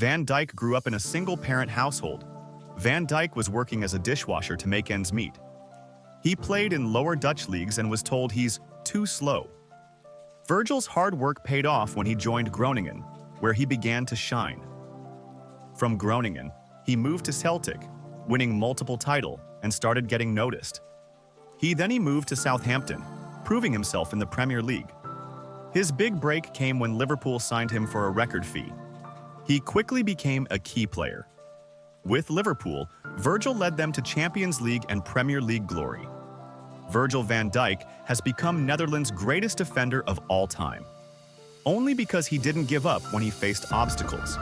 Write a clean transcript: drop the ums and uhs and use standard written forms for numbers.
Van Dijk grew up in a single-parent household. Van Dijk was working as a dishwasher to make ends meet. He played in lower Dutch leagues and was told he's too slow. Virgil's hard work paid off when he joined Groningen, where he began to shine. From Groningen, he moved to Celtic, winning multiple titles, and started getting noticed. He moved to Southampton, proving himself in the Premier League. His big break came when Liverpool signed him for a record fee. He quickly became a key player. With Liverpool, Virgil led them to Champions League and Premier League glory. Virgil van Dijk has become Netherlands' greatest defender of all time, only because he didn't give up when he faced obstacles.